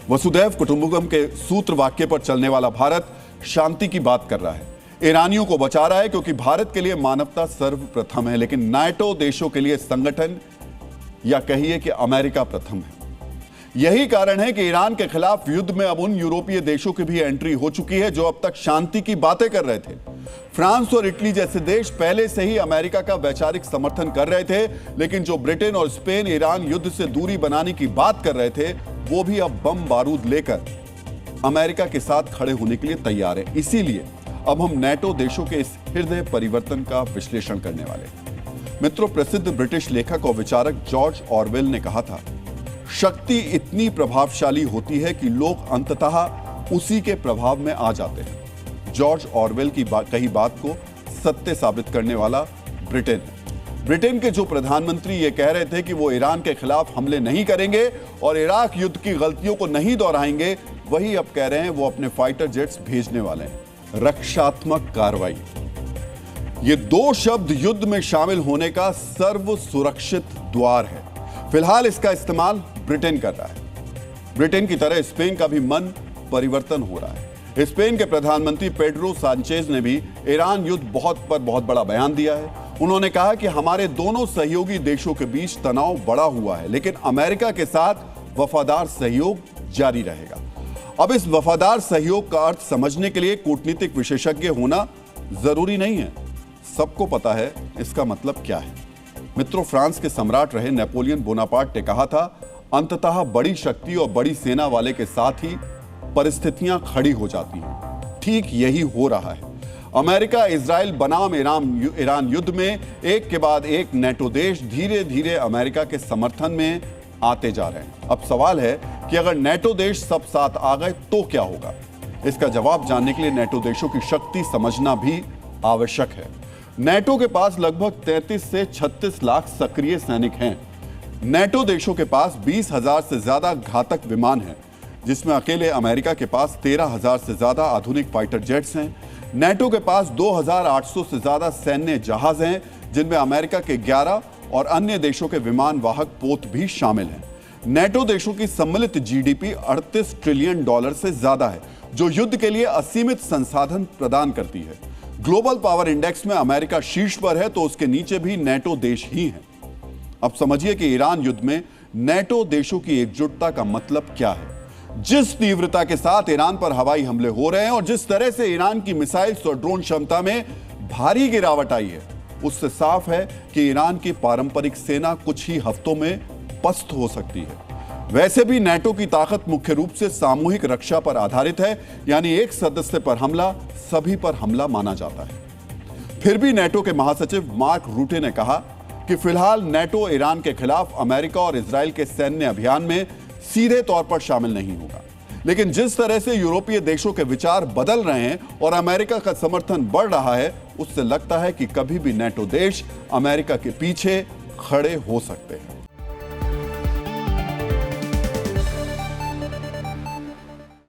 वसुधैव कुटुंबकम के सूत्र वाक्य पर चलने वाला भारत शांति की बात कर रहा है, ईरानियों को बचा रहा है, क्योंकि भारत के लिए मानवता सर्वप्रथम है। लेकिन नाटो देशों के लिए संगठन या कहिए कि अमेरिका प्रथम है। यही कारण है कि ईरान के खिलाफ युद्ध में अब उन यूरोपीय देशों की भी एंट्री हो चुकी है जो अब तक शांति की बातें कर रहे थे। फ्रांस और इटली जैसे देश पहले से ही अमेरिका का वैचारिक समर्थन कर रहे थे, लेकिन जो ब्रिटेन और स्पेन ईरान युद्ध से दूरी बनाने की बात कर रहे थे, वो भी अब बम बारूद लेकर अमेरिका के साथ खड़े होने के लिए तैयार है। इसीलिए अब हम नाटो देशों के इस हृदय परिवर्तन का विश्लेषण करने वाले हैं। मित्रों, प्रसिद्ध ब्रिटिश लेखक और विचारक जॉर्ज ऑरवेल ने कहा था, शक्ति इतनी प्रभावशाली होती है कि लोग अंततः उसी के प्रभाव में आ जाते हैं। जॉर्ज ऑरवेल की कही बात को सत्य साबित करने वाला ब्रिटेन है। ब्रिटेन के जो प्रधानमंत्री ये कह रहे थे कि वो ईरान के खिलाफ हमले नहीं करेंगे और इराक युद्ध की गलतियों को नहीं दोहराएंगे, वही अब कह रहे हैं वो अपने फाइटर जेट्स भेजने वाले हैं। रक्षात्मक कार्रवाई, ये दो शब्द युद्ध में शामिल होने का सर्व सुरक्षित द्वार है। फिलहाल इसका इस्तेमाल ब्रिटेन कर रहा है। ब्रिटेन की तरह स्पेन का भी मन परिवर्तन हो रहा है। स्पेन के प्रधानमंत्री पेड्रो सांचेज ने भी ईरान युद्ध पर बहुत बड़ा बयान दिया है। उन्होंने कहा कि हमारे दोनों सहयोगी देशों के बीच तनाव बढ़ा हुआ है, लेकिन अमेरिका के साथ वफादार सहयोग जारी रहेगा। अब इस वफादार सहयोग का अर्थ समझने के लिए कूटनीतिक विशेषज्ञ होना जरूरी नहीं है। सबको पता है इसका मतलब क्या है। मित्रों, फ्रांस के सम्राट रहे नेपोलियन बोनापार्ट ने कहा था, अंततः बड़ी शक्ति और बड़ी सेना वाले के साथ ही परिस्थितियां खड़ी हो जाती हैं। ठीक यही हो रहा है। अमेरिका इजराइल बनाम ईरान युद्ध में एक के बाद एक नाटो देश धीरे धीरे अमेरिका के समर्थन में आते जा रहे हैं। अब सवाल है कि अगर नाटो देश सब साथ आ गए तो क्या होगा। इसका जवाब जानने के लिए नाटो देशों की शक्ति समझना भी आवश्यक है। नाटो के पास लगभग 33 से 36 लाख सक्रिय सैनिक हैं। नाटो देशों के पास 20,000 से ज्यादा घातक विमान हैं, जिसमें अकेले अमेरिका के पास 13,000 से ज्यादा आधुनिक फाइटर जेट्स हैं। नाटो के पास 2,800 से ज्यादा सैन्य जहाज हैं, जिनमें अमेरिका के 11 और अन्य देशों के विमान वाहक पोत भी शामिल हैं। नाटो देशों की सम्मिलित जीडीपी $38 ट्रिलियन से ज्यादा है, जो युद्ध के लिए असीमित संसाधन प्रदान करती है। ग्लोबल पावर इंडेक्स में अमेरिका शीर्ष पर है, तो उसके नीचे भी नाटो देश ही हैं। अब समझिए कि ईरान युद्ध में नाटो देशों की एकजुटता का मतलब क्या है। जिस तीव्रता के साथ ईरान पर हवाई हमले हो रहे हैं और जिस तरह से ईरान की मिसाइल्स और ड्रोन क्षमता में भारी गिरावट आई है, उससे साफ है कि ईरान की पारंपरिक सेना कुछ ही हफ्तों में पस्त हो सकती है। वैसे भी नाटो की ताकत मुख्य रूप से सामूहिक रक्षा पर आधारित है, यानी एक सदस्य पर हमला सभी पर हमला माना जाता है। फिर भी नाटो के महासचिव मार्क रूटे ने कहा कि फिलहाल नाटो ईरान के खिलाफ अमेरिका और इजराइल के सैन्य अभियान में सीधे तौर पर शामिल नहीं होगा। लेकिन जिस तरह से यूरोपीय देशों के विचार बदल रहे हैं और अमेरिका का समर्थन बढ़ रहा है, उससे लगता है कि कभी भी नाटो देश अमेरिका के पीछे खड़े हो सकते हैं।